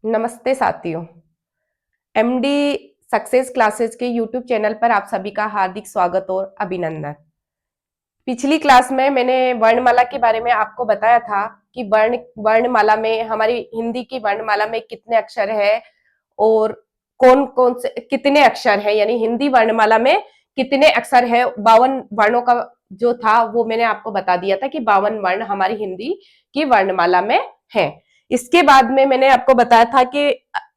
नमस्ते साथियों। MD success classes के यूट्यूब चैनल पर आप सभी का हार्दिक स्वागत और अभिनंदन। पिछली क्लास में मैंने वर्णमाला के बारे में आपको बताया था कि वर्णमाला में हमारी हिंदी की वर्णमाला में कितने अक्षर है और कौन कौन से कितने अक्षर है, यानी हिंदी वर्णमाला में कितने अक्षर है। 52 वर्णों का जो था वो मैंने आपको बता दिया था कि 52 वर्ण हमारी हिंदी की वर्णमाला में है। इसके बाद में मैंने आपको बताया था कि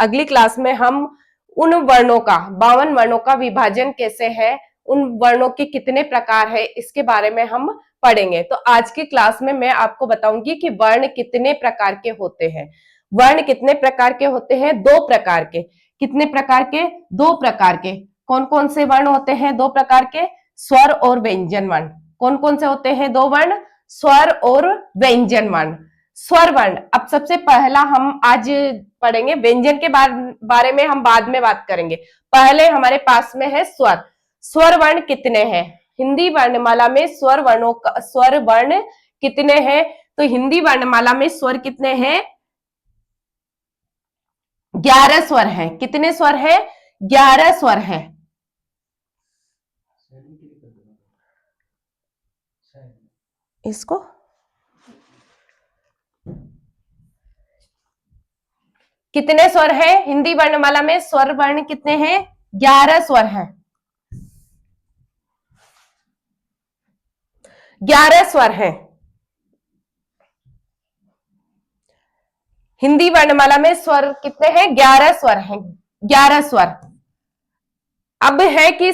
अगली क्लास में हम उन वर्णों का 52 वर्णों का विभाजन कैसे है, उन वर्णों के कितने प्रकार है, इसके बारे में हम पढ़ेंगे। तो आज की क्लास में मैं आपको बताऊंगी कि वर्ण कितने प्रकार के होते हैं। वर्ण कितने प्रकार के होते हैं? 2 प्रकार के। कितने प्रकार के? 2 प्रकार के। कौन कौन से वर्ण होते हैं 2 प्रकार के? स्वर और व्यंजन वर्ण। कौन कौन से होते हैं 2 वर्ण? स्वर और व्यंजन वर्ण। स्वर वर्ण अब सबसे पहला हम आज पढ़ेंगे। व्यंजन के बारे में हम बाद में बात करेंगे। पहले हमारे पास में है स्वर। स्वर वर्ण कितने हैं हिंदी वर्णमाला में? स्वर वर्ण कितने हैं? तो हिंदी वर्णमाला में स्वर कितने हैं? 11 स्वर हैं। कितने स्वर हैं? 11 स्वर हैं। इसको कितने स्वर हैं हिंदी वर्णमाला में? स्वर वर्ण कितने हैं? 11 स्वर हैं। 11 स्वर हैं हिंदी वर्णमाला में। स्वर कितने हैं? 11 स्वर हैं। 11 स्वर। अब है कि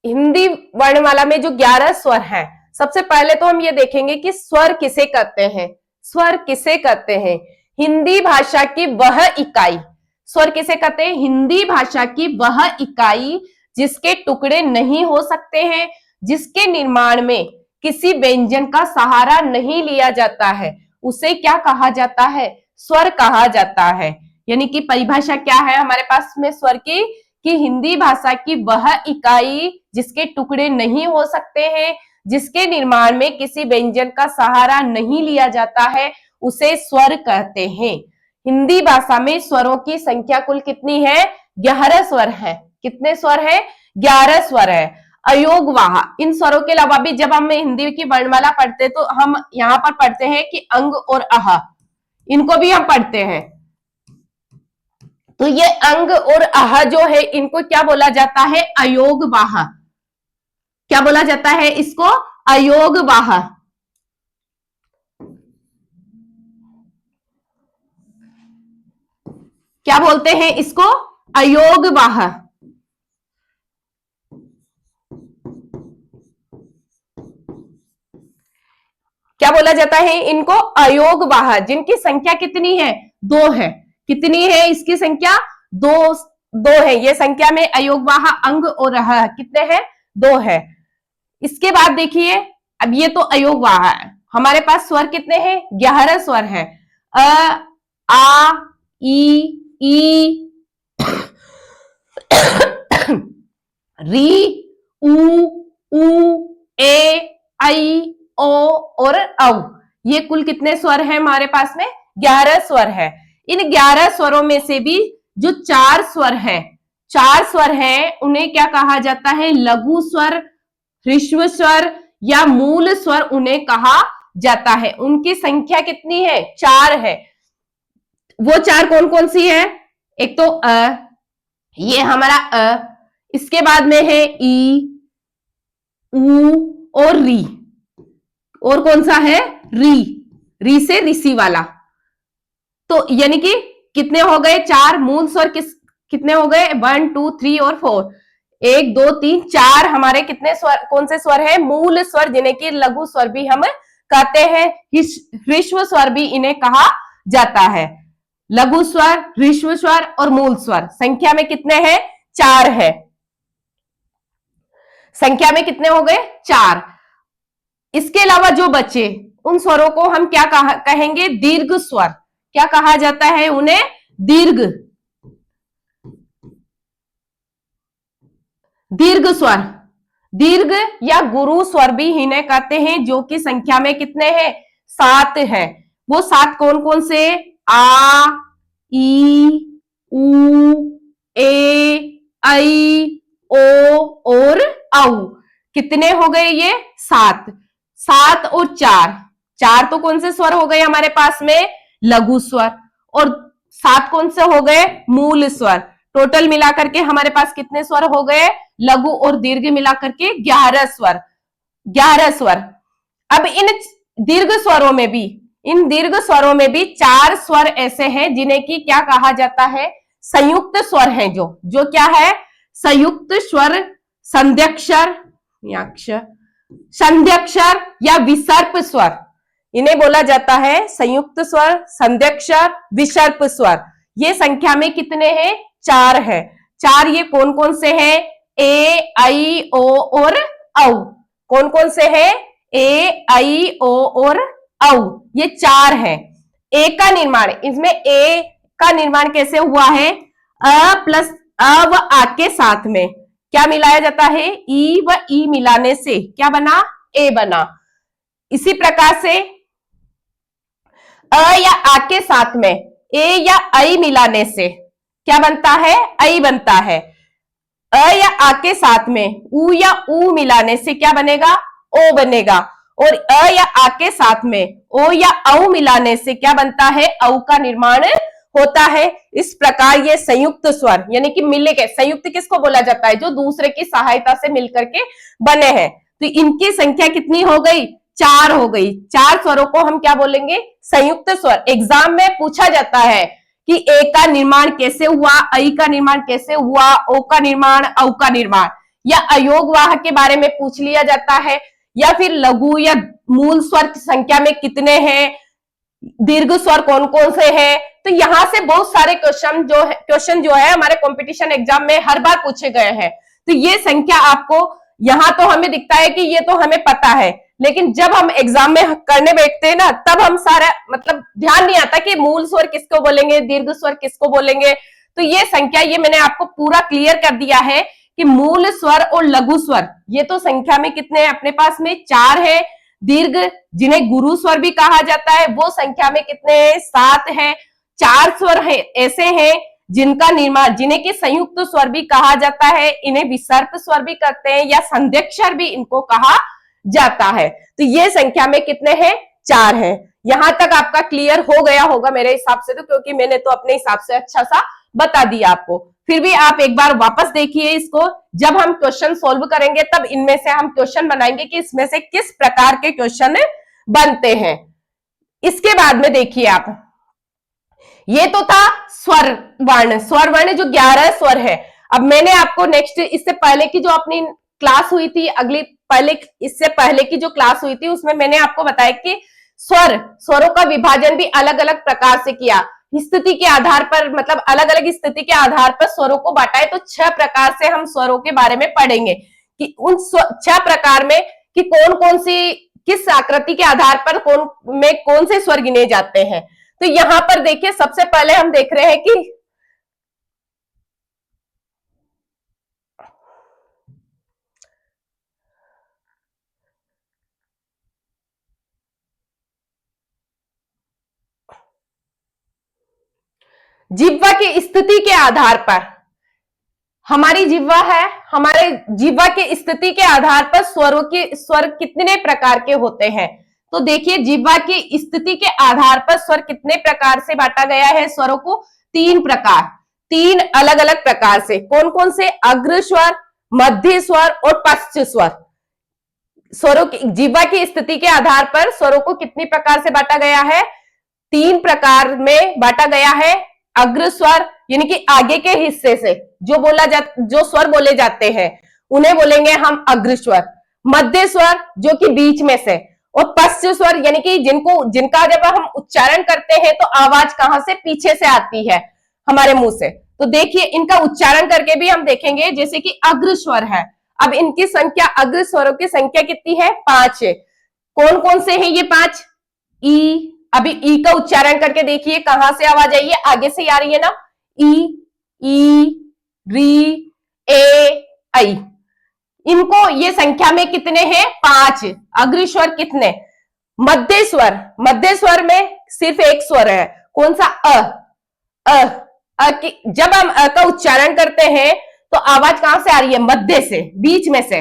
हिंदी वर्णमाला में जो 11 स्वर हैं, सबसे पहले तो हम ये देखेंगे कि स्वर किसे कहते हैं। स्वर किसे कहते हैं? हिंदी भाषा की वह इकाई। स्वर किसे कहते हैं? हिंदी भाषा की वह इकाई जिसके टुकड़े नहीं हो सकते हैं, जिसके निर्माण में किसी व्यंजन का सहारा नहीं लिया जाता है, उसे क्या कहा जाता है? स्वर कहा जाता है। यानी कि परिभाषा क्या है हमारे पास में स्वर की? कि हिंदी भाषा की वह इकाई जिसके टुकड़े नहीं हो सकते हैं, जिसके निर्माण में किसी व्यंजन का सहारा नहीं लिया जाता है, उसे स्वर कहते हैं। हिंदी भाषा में स्वरों की संख्या कुल कितनी है? 11 स्वर है। कितने स्वर है? 11 स्वर है। अयोगवाह, इन स्वरों के अलावा भी जब हम हिंदी की वर्णमाला पढ़ते तो हम यहाँ पर पढ़ते हैं कि अंग और अह, इनको भी हम पढ़ते हैं। तो ये अंग और अह जो है इनको क्या बोला जाता है? अयोगवाह। क्या बोला जाता है इसको? अयोगवाह। क्या बोलते हैं इसको? अयोगवाह। क्या बोला जाता है इनको? अयोगवाह। जिनकी संख्या कितनी है? 2 है। कितनी है इसकी संख्या? 2 है। ये संख्या में अयोगवाह अंग और अह कितने हैं? 2 है। इसके बाद देखिए, अब ये तो अयोगवाह है। हमारे पास स्वर कितने हैं? 11 स्वर हैं। अ, आ, ई, री, उ, ए, आई, ओ और औ। ये कुल कितने स्वर हैं हमारे पास में? 11 स्वर है। इन 11 स्वरों में से भी जो 4 स्वर हैं, 4 स्वर हैं, उन्हें क्या कहा जाता है? लघु स्वर, ह्रस्व स्वर या मूल स्वर उन्हें कहा जाता है। उनकी संख्या कितनी है? 4 है। वो 4 कौन कौन सी है? एक तो ये हमारा इसके बाद में है ई, उ और री। और कौन सा है? री। री से ऋषि वाला। तो यानी कि कितने हो गए? 4 मूल स्वर कितने हो गए? 1 2 3 और 4। 1 2 3 4 हमारे कितने स्वर? कौन से स्वर है? मूल स्वर, जिन्हें कि लघु स्वर भी हम कहते हैं। ह्रस्व स्वर भी इन्हें कहा जाता है। लघु स्वर, ह्रस्व स्वर और मूल स्वर संख्या में कितने हैं? 4 है। संख्या में कितने हो गए? 4। इसके अलावा जो बचे उन स्वरों को हम क्या कहेंगे? दीर्घ स्वर। क्या कहा जाता है उन्हें? दीर्घ स्वर। दीर्घ या गुरु स्वर भी इन्हें कहते हैं, जो कि संख्या में कितने हैं? 7 है। वो 7 कौन कौन से? आ, ई, ऊ, ए, ऐ, ओ और औ। कितने हो गए ये? 7। 7 और 4, 4 तो कौन से स्वर हो गए हमारे पास में? लघु स्वर। और 7 कौन से हो गए? मूल स्वर। टोटल मिलाकर के हमारे पास कितने स्वर हो गए? लघु और दीर्घ मिलाकर के 11 स्वर। 11 स्वर। अब इन दीर्घ स्वरों में भी, इन दीर्घ स्वरों में भी 4 स्वर ऐसे हैं जिन्हें की क्या कहा जाता है? संयुक्त स्वर हैं। जो क्या है? संयुक्त स्वर, संध्यक्षर, संध्यक्षर या विसर्प स्वर, इन्हें बोला जाता है संयुक्त स्वर, संध्यक्षर, विसर्प स्वर। ये संख्या में कितने हैं? 4 है। 4 ये कौन कौन से हैं? ए, ऐ, ओ और औ। कौन कौन से हैं? ए, ऐ, ओ और औ। ये 4 हैं। ए का निर्माण, इसमें ए का निर्माण कैसे हुआ है? अ प्लस अ व आ के साथ में क्या मिलाया जाता है? ई व ई मिलाने से क्या बना? ए बना। इसी प्रकार से अ या आ के साथ में ए या ऐ मिलाने से क्या बनता है? ऐ बनता है। अ या आ के साथ में उ या ऊ मिलाने से क्या बनेगा? ओ बनेगा। और अ या आ के साथ में ओ या औ मिलाने से क्या बनता है? औ का निर्माण होता है। इस प्रकार ये संयुक्त स्वर यानी कि मिले के, संयुक्त किसको बोला जाता है? जो दूसरे की सहायता से मिलकर के बने हैं। तो इनकी संख्या कितनी हो गई? 4 हो गई। 4 स्वरों को हम क्या बोलेंगे? संयुक्त स्वर। एग्जाम में पूछा जाता है कि ए का निर्माण कैसे हुआ, ऐ का निर्माण कैसे हुआ, ओ का निर्माण, औ का निर्माण, या अयोगवाह के बारे में पूछ लिया जाता है, या फिर लघु या मूल स्वर की संख्या में कितने हैं, दीर्घ स्वर कौन कौन से हैं। तो यहां से बहुत सारे क्वेश्चन जो है हमारे कंपटीशन एग्जाम में हर बार पूछे गए हैं। तो ये संख्या आपको यहां तो हमें दिखता है कि ये तो हमें पता है, लेकिन जब हम एग्जाम में करने बैठते हैं ना, तब हम सारा मतलब ध्यान नहीं आता कि मूल स्वर किसको बोलेंगे, दीर्घ स्वर किसको बोलेंगे। तो ये संख्या, ये मैंने आपको पूरा क्लियर कर दिया है कि मूल स्वर और लघु स्वर ये तो संख्या में कितने हैं अपने पास में? 4 है। दीर्घ जिन्हें गुरु स्वर भी कहा जाता है वो संख्या में कितने हैं? 7 है। 4 स्वर है ऐसे हैं जिनका निर्माण, जिन्हें के संयुक्त स्वर भी कहा जाता है, इन्हें विसर्प स्वर भी कहते हैं या संध्यक्षर भी इनको कहा जाता है। तो ये संख्या में कितने हैं? 4 हैं। यहां तक आपका क्लियर हो गया होगा मेरे हिसाब से, तो क्योंकि मैंने तो अपने हिसाब से अच्छा सा बता दिया आपको। फिर भी आप एक बार वापस देखिए इसको। जब हम क्वेश्चन सोल्व करेंगे तब इनमें से हम क्वेश्चन बनाएंगे कि इसमें से किस प्रकार के क्वेश्चन बनते हैं। इसके बाद में देखिए आप, ये तो था स्वर वर्ण। स्वर वर्ण जो 11 स्वर है। अब मैंने आपको नेक्स्ट, इससे पहले की जो अपनी क्लास हुई थी, इससे पहले की जो क्लास हुई थी उसमें मैंने आपको बताया कि स्वरों का विभाजन भी अलग अलग प्रकार से किया। स्थिति के आधार पर, मतलब अलग अलग स्थिति के आधार पर स्वरों को बांटा है। तो 6 प्रकार से हम स्वरों के बारे में पढ़ेंगे कि उन 6 प्रकार में कि कौन कौन सी, किस आकृति के आधार पर कौन से स्वर गिने जाते हैं। तो यहां पर देखिए, सबसे पहले हम देख रहे हैं कि जिह्वा की स्थिति के आधार पर, हमारी जिह्वा है, हमारे जिह्वा की स्थिति के आधार पर स्वर कितने प्रकार के होते हैं। तो देखिए, जिह्वा की स्थिति के आधार पर स्वर कितने प्रकार से बांटा गया है स्वरों को? 3 प्रकार, 3 अलग अलग प्रकार से। कौन कौन से? अग्र स्वर, मध्य स्वर और पश्च स्वर। स्वरों की, जिह्वा की स्थिति के आधार पर स्वरों को कितनी प्रकार से बांटा गया है? 3 प्रकार में बांटा गया है। अग्र स्वर यानी कि आगे के हिस्से से जो स्वर बोले जाते हैं उन्हें बोलेंगे हम अग्र स्वर। मध्य स्वर जो कि बीच में से, और पश्च स्वर यानी कि जिनका जब हम उच्चारण करते हैं तो आवाज कहां से? पीछे से आती है, हमारे मुंह से। तो देखिए, इनका उच्चारण करके भी हम देखेंगे। जैसे कि अग्र स्वर है, अब इनकी संख्या, अग्र स्वरों की संख्या कितनी है? 5 है। कौन कौन से हैं ये 5? ई, अभी ई का उच्चारण करके देखिए कहां से आवाज आई है? आगे से आ रही है ना। ई, ई, री, ए, आई। इनको, ये संख्या में कितने हैं? 5। अग्र स्वर कितने? मध्य स्वर, मध्य स्वर में सिर्फ एक स्वर है। कौन सा? अ। अ, की जब हम अ का उच्चारण करते हैं तो आवाज कहां से आ रही है? मध्य से, बीच में से।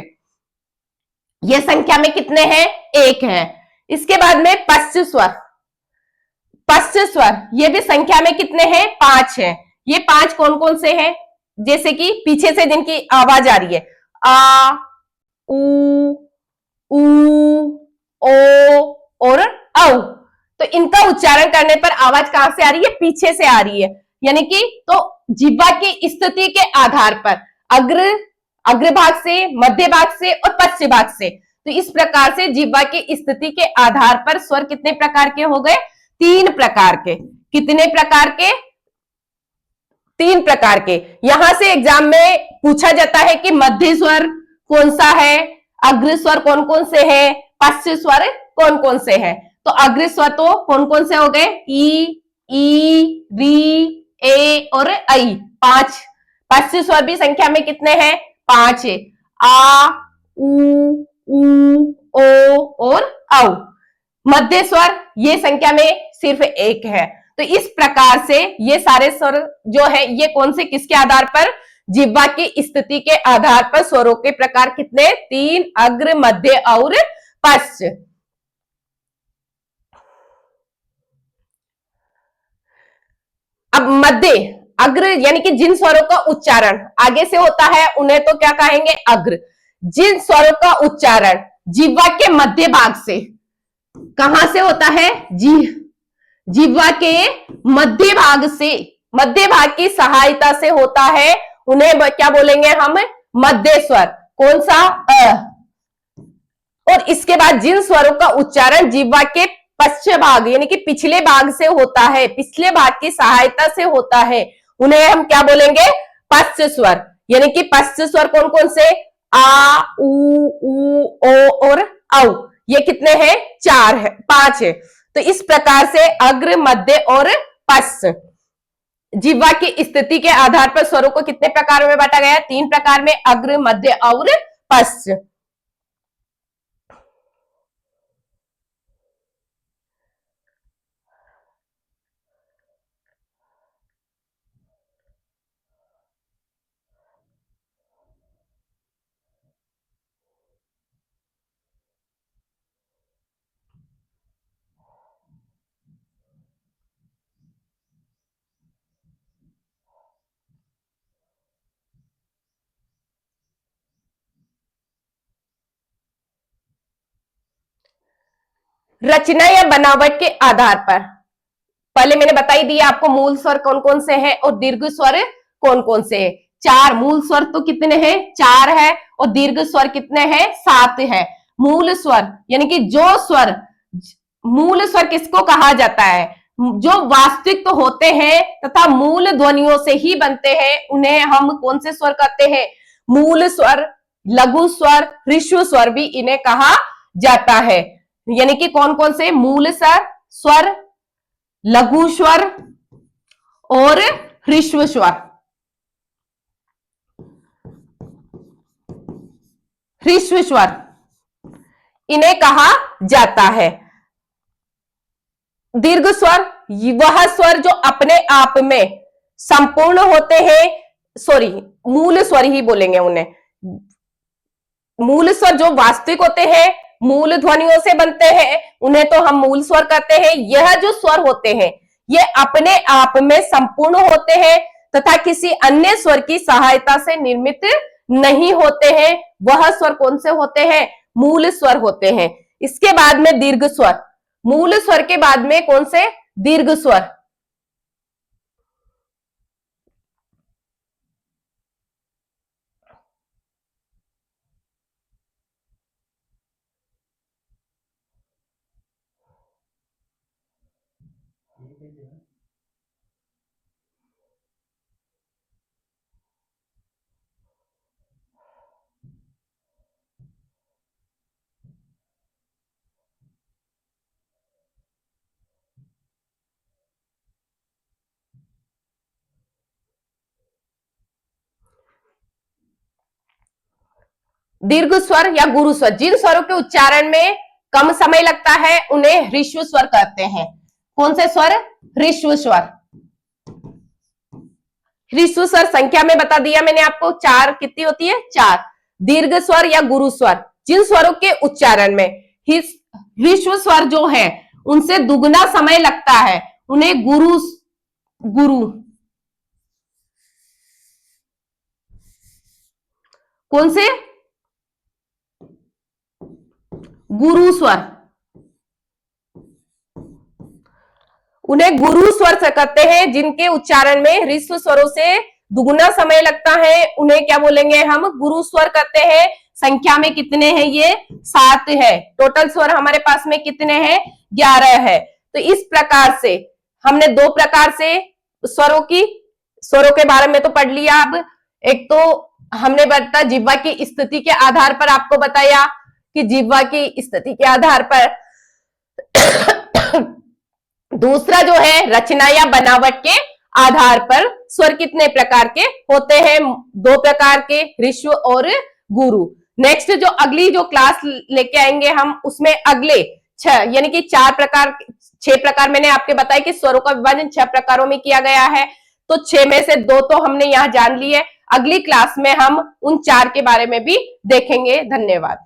ये संख्या में कितने हैं? एक है। इसके बाद में पश्च स्वर, पश्च स्वर ये भी संख्या में कितने हैं? पांच है। ये पांच कौन कौन से हैं? जैसे कि पीछे से जिनकी आवाज आ रही है, आ, उ, ओ और औ। तो इनका उच्चारण करने पर आवाज कहां से आ रही है? पीछे से आ रही है। यानी कि तो जिह्वा की स्थिति के आधार पर अग्र भाग से, मध्य भाग से और पश्च भाग से, तो इस प्रकार से जिह्वा की स्थिति के आधार पर स्वर कितने प्रकार के हो गए? तीन प्रकार के। कितने प्रकार के? तीन प्रकार के। यहां से एग्जाम में पूछा जाता है कि मध्य स्वर कौन सा है, अग्र स्वर कौन कौन से है, पश्च स्वर कौन कौन से है। तो अग्र स्वर तो कौन कौन से हो गए? ई, री, ए और आई, पांच। पश्च स्वर भी संख्या में कितने हैं? पांच है। आ, उ, ओ और औ। मध्य स्वर ये संख्या में सिर्फ एक है। तो इस प्रकार से ये सारे स्वर जो है ये कौन से किसके आधार पर? जिह्वा की स्थिति के आधार पर स्वरों के प्रकार कितने? तीन, अग्र, मध्य और पश्च। अब मध्य, अग्र यानी कि जिन स्वरों का उच्चारण आगे से होता है उन्हें तो क्या कहेंगे? अग्र। जिन स्वरों का उच्चारण जिह्वा के मध्य भाग से, कहां से होता है? जिह्वा के मध्य भाग से, मध्य भाग की सहायता से होता है, उन्हें क्या बोलेंगे हम? मध्य स्वर। कौन सा? अ। और इसके बाद जिन स्वरों का उच्चारण जिह्वा के पश्च भाग यानी कि पिछले भाग से होता है, पिछले भाग की सहायता से होता है, उन्हें हम क्या बोलेंगे? पश्च स्वर। यानी कि पश्च स्वर कौन कौन से? आ, उ, ओ और औ। ये कितने हैं? चार है, पांच है। तो इस प्रकार से अग्र, मध्य और पश्च जिह्वा की स्थिति के आधार पर स्वरों को कितने प्रकार में बांटा गया? तीन प्रकार में, अग्र, मध्य और पश्च। रचना या बनावट के आधार पर पहले मैंने बता ही दिया आपको मूल स्वर कौन कौन से हैं और दीर्घ स्वर कौन कौन से हैं। चार मूल स्वर तो कितने हैं? चार है। और दीर्घ स्वर कितने हैं? सात है। मूल स्वर यानी कि जो स्वर, मूल स्वर किसको कहा जाता है? जो वास्तविक तो होते हैं तथा मूल ध्वनियों से ही बनते हैं, उन्हें हम कौन से स्वर कहते हैं? मूल स्वर, लघु स्वर, ह्रस्व स्वर भी इन्हें कहा जाता है। यानी कि कौन कौन से? मूल स्वर, लघु स्वर और ह्रस्व स्वर। ह्रस्व स्वर इन्हें कहा जाता है। दीर्घ स्वर वह स्वर जो अपने आप में संपूर्ण होते हैं, सॉरी मूल स्वर ही बोलेंगे उन्हें। मूल स्वर जो वास्तविक होते हैं, मूल ध्वनियों से बनते हैं, उन्हें तो हम मूल स्वर कहते हैं। यह जो स्वर होते हैं ये अपने आप में संपूर्ण होते हैं तथा किसी अन्य स्वर की सहायता से निर्मित नहीं होते हैं। वह स्वर कौन से होते हैं? मूल स्वर होते हैं। इसके बाद में दीर्घ स्वर, मूल स्वर के बाद में कौन से? दीर्घ स्वर। दीर्घ स्वर या गुरु स्वर, जिन स्वरों के उच्चारण में कम समय लगता है उन्हें ह्रस्व स्वर कहते हैं। कौन से स्वर? ह्रस्व स्वर। ह्रस्व स्वर संख्या में बता दिया मैंने आपको, 4 कितनी होती है, 4। दीर्घ स्वर या गुरु स्वर, जिन स्वरों के उच्चारण में ह्रस्व स्वर जो है उनसे दुगना समय लगता है, उन्हें गुरु कौन से, गुरु स्वर, उन्हें गुरु स्वर से कहते हैं। जिनके उच्चारण में ह्रस्व स्वरों से दुगुना समय लगता है उन्हें क्या बोलेंगे हम, गुरु स्वर कहते हैं। संख्या में कितने हैं ये, 7 है। टोटल स्वर हमारे पास में कितने हैं, 11 है। तो इस प्रकार से हमने 2 प्रकार से स्वरों के बारे में तो पढ़ लिया। अब एक तो हमने बता जिह्वा की स्थिति के आधार पर आपको बताया कि जिह्वा की स्थिति के आधार पर दूसरा जो है रचना या बनावट के आधार पर स्वर कितने प्रकार के होते हैं, 2 प्रकार के, ह्रस्व और गुरु। नेक्स्ट जो अगली जो क्लास लेके आएंगे हम, उसमें अगले 6 यानी कि 6 प्रकार मैंने आपके बताया कि स्वरों का विभाजन 6 प्रकारों में किया गया है। तो 6 में से 2 तो हमने यहां जान लिए। अगली क्लास में हम उन 4 के बारे में भी देखेंगे। धन्यवाद।